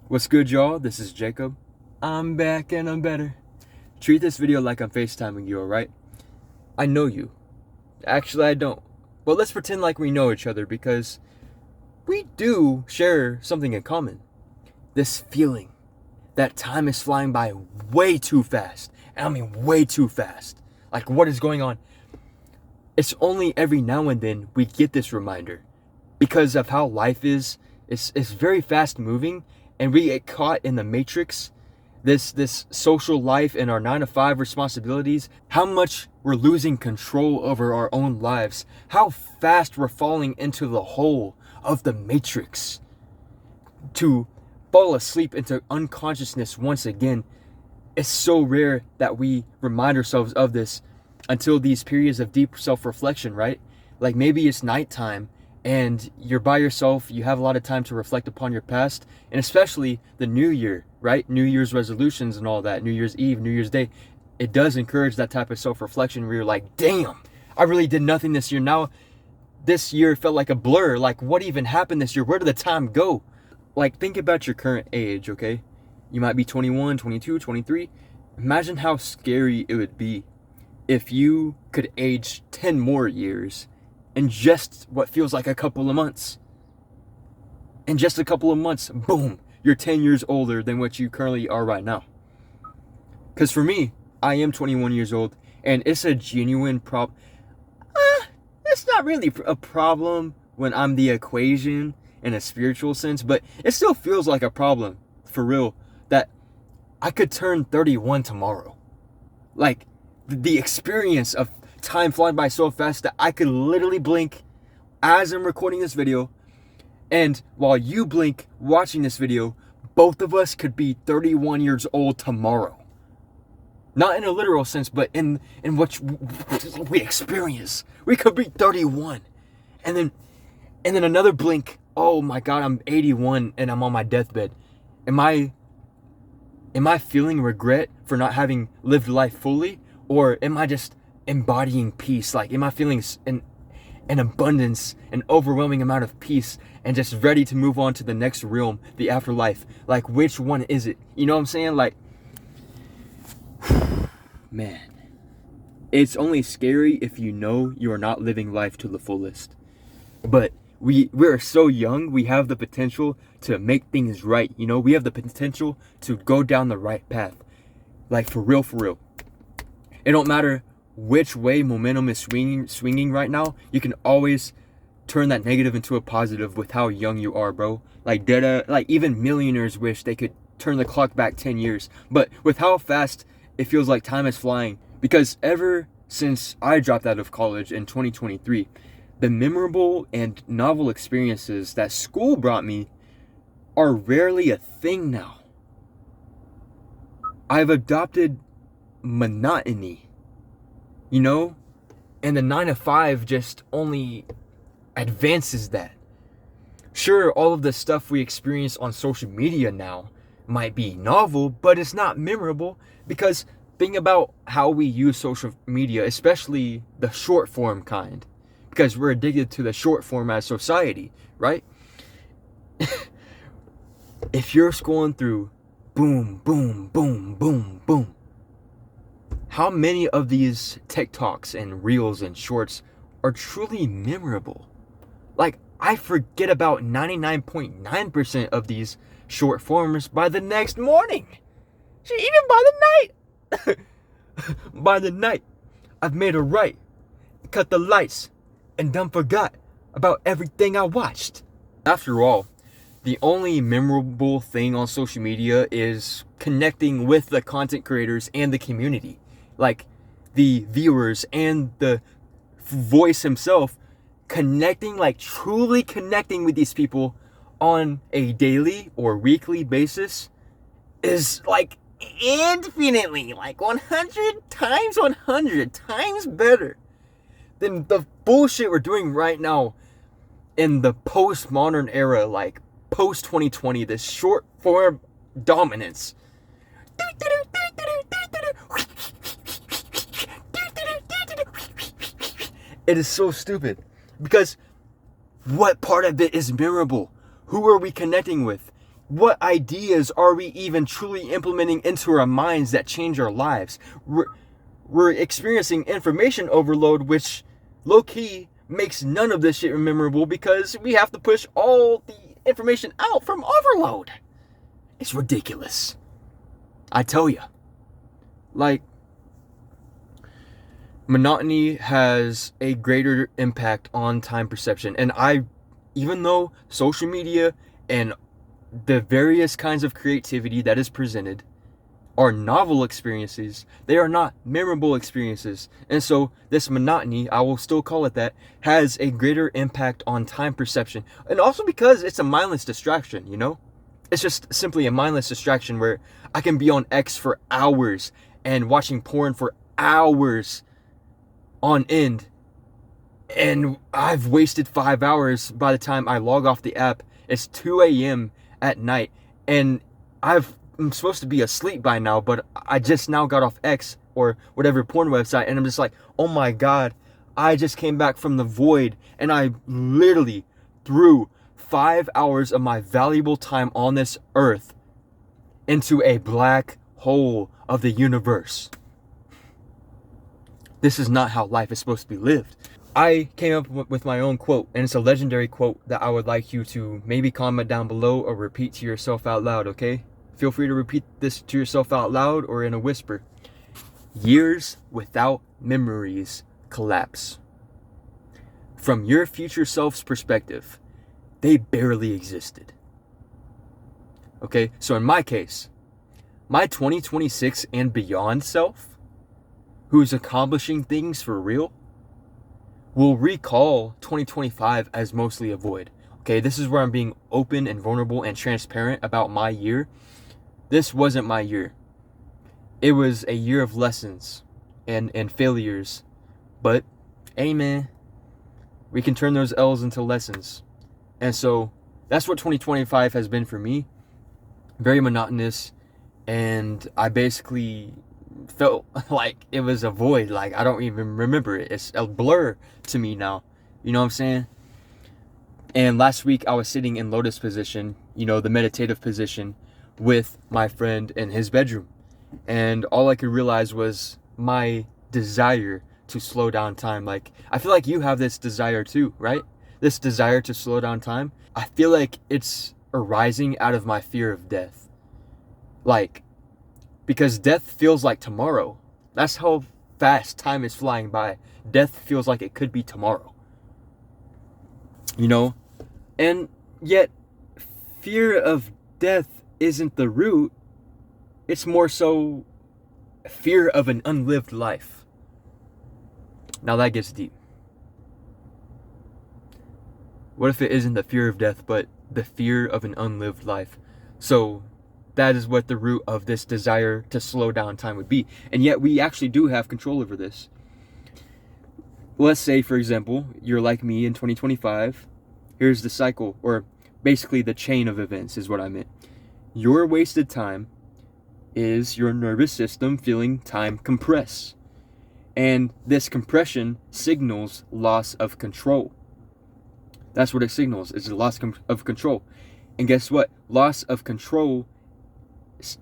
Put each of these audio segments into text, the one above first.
What's good, y'all? This is Jacob. I'm back and I'm better. Treat this video like I'm FaceTiming you, alright? I know you. Actually, I don't. But let's pretend like we know each other because we do share something in common. This feeling that time is flying by way too fast. And I mean way too fast. Like, what is going on? It's only every now and then we get this reminder because of how life is. It's very fast moving, and we get caught in the matrix, this social life and our 9-to-5 responsibilities, how much we're losing control over our own lives, how fast we're falling into the hole of the matrix to fall asleep into unconsciousness once again. It's so rare that we remind ourselves of this until these periods of deep self-reflection, right? Like maybe it's nighttime and you're by yourself, you have a lot of time to reflect upon your past, and especially the new year, right? New Year's resolutions and all that, New Year's Eve, New Year's Day. It does encourage that type of self-reflection where you're like, damn, I really did nothing this year. Now, this year felt like a blur. Like, what even happened this year? Where did the time go? Like, think about your current age, okay? You might be 21, 22, 23. Imagine how scary it would be if you could age 10 more years in just what feels like a couple of months. In just a couple of months, boom, you're 10 years older than what you currently are right now. Because for me, I am 21 years old, and it's a genuine problem. It's not really a problem when I'm the equation in a spiritual sense, but it still feels like a problem, for real, that I could turn 31 tomorrow. Like, the experience of time flying by so fast that I could literally blink as I'm recording this video, and while you blink watching this video, both of us could be 31 years old tomorrow. Not in a literal sense, but in what we experience. We could be 31. And then another blink, oh my God, I'm 81 and I'm on my deathbed. Am I feeling regret for not having lived life fully? Or am I just embodying peace? Like, am I feeling an abundance, an overwhelming amount of peace, and just ready to move on to the next realm, the afterlife? Like, which one is it? You know what I'm saying? Like, man, it's only scary if you know you are not living life to the fullest. But we're so young, we have the potential to make things right. You know, we have the potential to go down the right path. Like, for real, for real. It don't matter which way momentum is swinging right now. You can always turn that negative into a positive with how young you are, bro. Like, even millionaires wish they could turn the clock back 10 years. But with how fast it feels like time is flying, because ever since I dropped out of college in 2023, the memorable and novel experiences that school brought me are rarely a thing now. I've adopted monotony, you know, and the 9-to-5 just only advances that. Sure, all of the stuff we experience on social media now might be novel, but it's not memorable, because think about how we use social media, especially the short form kind, because we're addicted to the short form as society, right? If you're scrolling through boom, boom, boom, boom, boom, how many of these TikToks and Reels and Shorts are truly memorable? Like, I forget about 99.9% of these short forms by the next morning. Even by the night. By the night, I've made a right, cut the lights, and done forgot about everything I watched. After all, the only memorable thing on social media is connecting with the content creators and the community. Like, the viewers and the voice himself, connecting, like truly connecting with these people on a daily or weekly basis is like infinitely, like 100 times 100 times better than the bullshit we're doing right now in the postmodern era, like post 2020, this short form dominance. It is so stupid, because what part of it is memorable? Who are we connecting with? What ideas are we even truly implementing into our minds that change our lives? We're experiencing information overload, which low-key makes none of this shit memorable because we have to push all the information out from overload. It's ridiculous. I tell you. Like, monotony has a greater impact on time perception. And even though social media and the various kinds of creativity that is presented are novel experiences, they are not memorable experiences. And so this monotony, I will still call it that, has a greater impact on time perception. And also because it's a mindless distraction, you know? It's just simply a mindless distraction where I can be on X for hours and watching porn for hours on end. And I've wasted 5 hours by the time I log off the app. It's 2 a.m. at night. And I'm supposed to be asleep by now, but I just now got off X or whatever porn website. And I'm just like, oh my God, I just came back from the void. And I literally threw 5 hours of my valuable time on this earth into a black hole of the universe. This is not how life is supposed to be lived. I came up with my own quote, and it's a legendary quote that I would like you to maybe comment down below or repeat to yourself out loud, okay? Feel free to repeat this to yourself out loud or in a whisper. Years without memories collapse. From your future self's perspective, they barely existed. Okay, so in my case, my 2026 and beyond self, who's accomplishing things for real, will recall 2025 as mostly a void. Okay, this is where I'm being open and vulnerable and transparent about my year. This wasn't my year. It was a year of lessons and failures. But, hey man, we can turn those L's into lessons. And so that's what 2025 has been for me. Very monotonous. And I basically felt like it was a void. Like, I don't even remember it. It's a blur to me now. You know what I'm saying? And last week I was sitting in lotus position, you know, the meditative position, with my friend in his bedroom. And all I could realize was my desire to slow down time. Like, I feel like you have this desire too, right? This desire to slow down time. I feel like it's arising out of my fear of death. Like, because death feels like tomorrow. That's how fast time is flying by. Death feels like it could be tomorrow. You know? And yet, fear of death isn't the root. It's more so fear of an unlived life. Now that gets deep. What if it isn't the fear of death, but the fear of an unlived life? So that is what the root of this desire to slow down time would be. And yet we actually do have control over this. Let's say, for example, you're like me in 2025. Here's the cycle, or basically the chain of events is what I meant. Your wasted time is your nervous system feeling time compress. And this compression signals loss of control. That's what it signals, is the loss of control. And guess what? Loss of control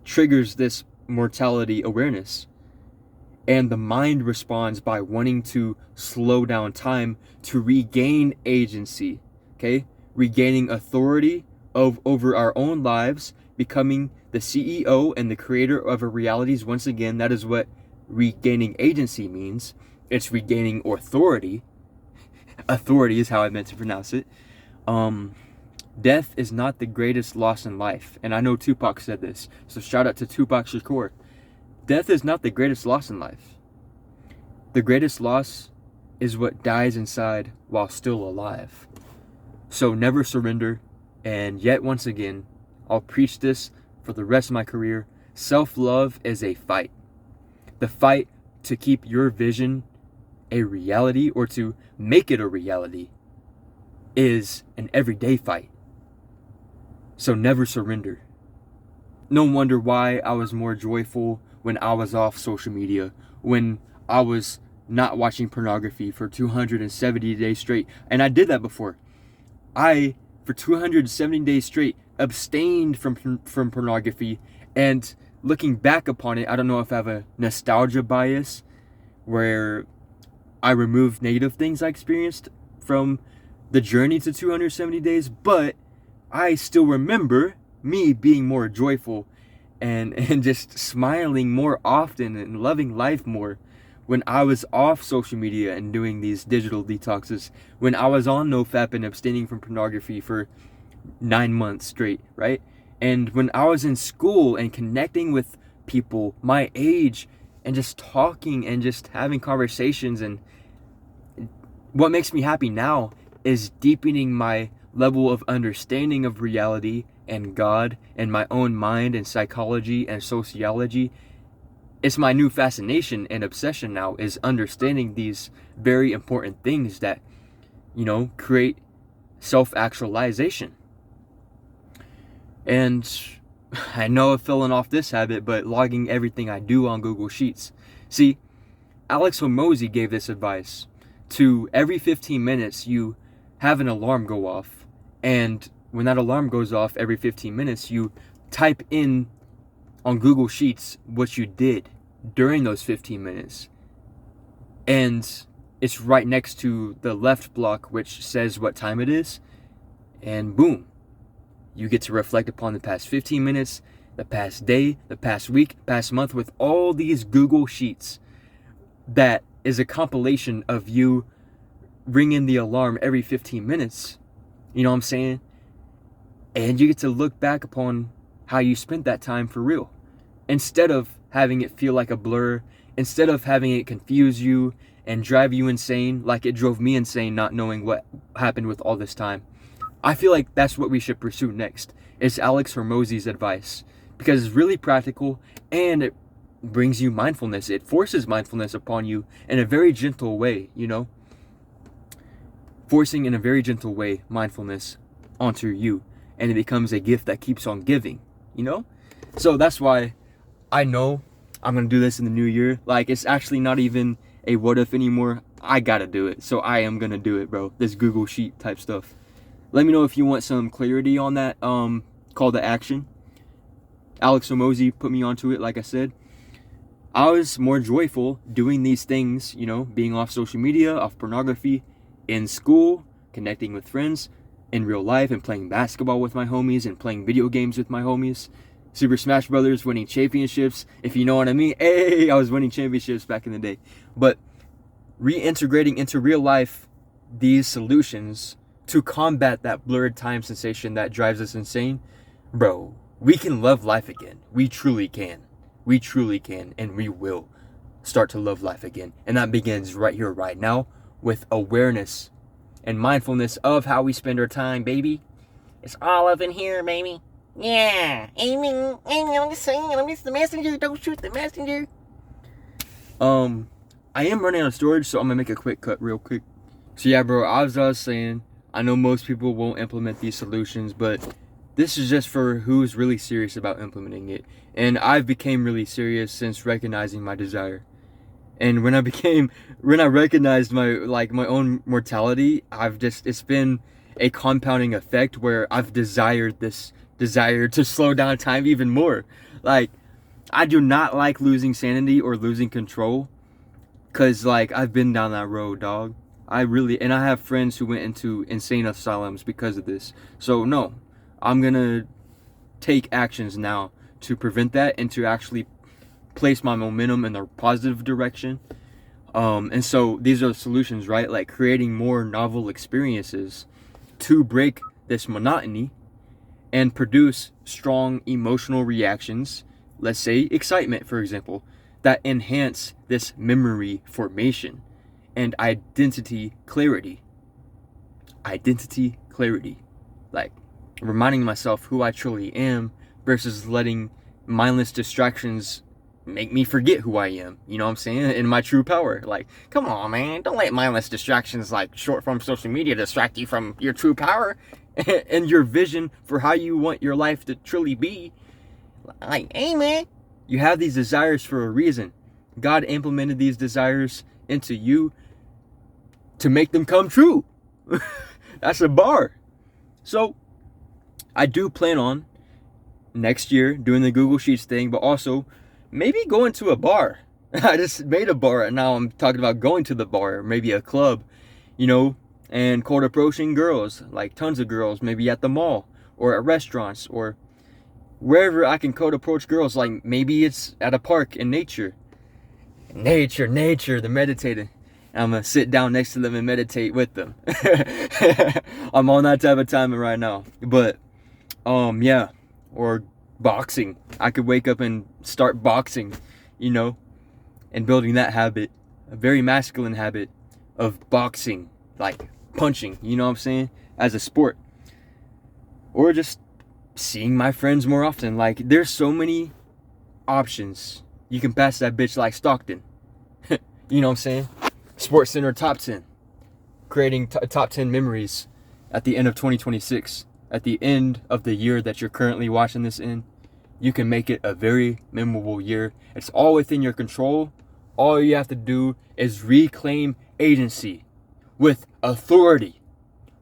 triggers this mortality awareness. And the mind responds by wanting to slow down time to regain agency. Okay? Regaining authority over our own lives, becoming the CEO and the creator of our realities. Once again, that is what regaining agency means. It's regaining authority. Authority is how I meant to pronounce it. Death is not the greatest loss in life. And I know Tupac said this. So shout out to Tupac Shakur. Death is not the greatest loss in life. The greatest loss is what dies inside while still alive. So never surrender. And yet once again, I'll preach this for the rest of my career. Self-love is a fight. The fight to keep your vision a reality, or to make it a reality, is an everyday fight. So never surrender. No wonder why I was more joyful when I was off social media, when I was not watching pornography for 270 days straight. And I did that before. For 270 days straight, abstained from pornography, and looking back upon it, I don't know if I have a nostalgia bias where I removed negative things I experienced from the journey to 270 days, but I still remember me being more joyful and just smiling more often and loving life more when I was off social media and doing these digital detoxes, when I was on NoFap and abstaining from pornography for 9 months straight, right? And when I was in school and connecting with people my age and just talking and just having conversations. And what makes me happy now is deepening my level of understanding of reality and God and my own mind and psychology and sociology. It's my new fascination and obsession now, is understanding these very important things that, create self-actualization. And I know I've fallen off this habit, but logging everything I do on Google Sheets. See, Alex Hormozy gave this advice to every 15 minutes you have an alarm go off, and when that alarm goes off every 15 minutes, you type in on Google Sheets what you did during those 15 minutes. And it's right next to the left block, which says what time it is. And boom, you get to reflect upon the past 15 minutes, the past day, the past week, past month, with all these Google Sheets. That is a compilation of you ringing the alarm every 15 minutes. You know what I'm saying? And you get to look back upon how you spent that time for real. Instead of having it feel like a blur, instead of having it confuse you and drive you insane like it drove me insane not knowing what happened with all this time. I feel like that's what we should pursue next. It's Alex Hormozy's advice, because it's really practical and it brings you mindfulness. It forces mindfulness upon you in a very gentle way, forcing in a very gentle way mindfulness onto you, and it becomes a gift that keeps on giving, So that's why I know I'm gonna do this in the new year. Like, it's actually not even a what if anymore. I gotta do it, so I am gonna do it, bro. This Google Sheet type stuff. Let me know if you want some clarity on that call to action. Alex Hormozy put me onto it, like I said. I was more joyful doing these things, being off social media, off pornography, in school, connecting with friends, in real life, and playing basketball with my homies, and playing video games with my homies. Super Smash Brothers, winning championships, if you know what I mean. Hey, I was winning championships back in the day. But reintegrating into real life these solutions to combat that blurred time sensation that drives us insane, bro, we can love life again. We truly can. We truly can, and we will start to love life again. And that begins right here, right now, with awareness and mindfulness of how we spend our time, baby. It's all up in here, baby. Yeah, amen. I'm just saying, I'm just the messenger. Don't shoot the messenger. I am running out of storage, so I'm gonna make a quick cut real quick. So yeah, bro, as I was saying, I know most people won't implement these solutions, but this is just for who's really serious about implementing it. And I've became really serious since recognizing my desire. And when I recognized my own mortality, it's been a compounding effect where I've desired to slow down time even more. Like, I do not like losing sanity or losing control, cause I've been down that road, dog. And I have friends who went into insane asylums because of this. So no, I'm gonna take actions now to prevent that and to actually place my momentum in the positive direction. And so these are the solutions, right? Like creating more novel experiences to break this monotony and produce strong emotional reactions, let's say excitement, for example, that enhance this memory formation and identity clarity. Identity clarity. Like reminding myself who I truly am versus letting mindless distractions make me forget who I am. You know what I'm saying? In my true power. Like, come on, man. Don't let mindless distractions like short form social media distract you from your true power and your vision for how you want your life to truly be. Like, hey, man, you have these desires for a reason. God implemented these desires into you to make them come true. That's a bar. So I do plan on next year doing the Google Sheets thing, but also maybe going to a bar. I just made a bar and now I'm talking about going to the bar, maybe a club, you know, and cold approaching girls, like tons of girls, maybe at the mall or at restaurants or wherever I can cold approach girls. Like maybe it's at a park in nature, the meditating. I'm gonna sit down next to them and meditate with them. I'm on that type of timing right now. But yeah, or boxing. I could wake up and start boxing, you know, and building that habit, a very masculine habit of boxing, like punching, you know what I'm saying, as a sport. Or just seeing my friends more often. Like there's so many options. You can pass that bitch like Stockton. You know what I'm saying? Sports Center top 10. Creating top 10 memories at the end of 2026. At the end of the year that you're currently watching this in. You can make it a very memorable year. It's all within your control. All you have to do is reclaim agency with authority.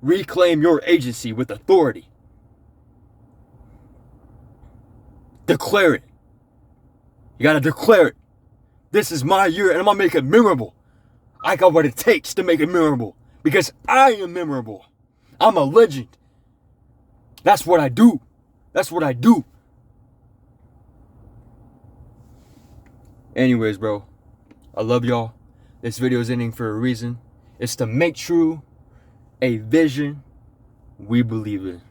Reclaim your agency with authority. Declare it. You gotta declare it. This is my year and I'm gonna make it memorable. I got what it takes to make it memorable. Because I am memorable. I'm a legend. That's what I do. That's what I do. Anyways, bro. I love y'all. This video is ending for a reason. It's to make true a vision we believe in.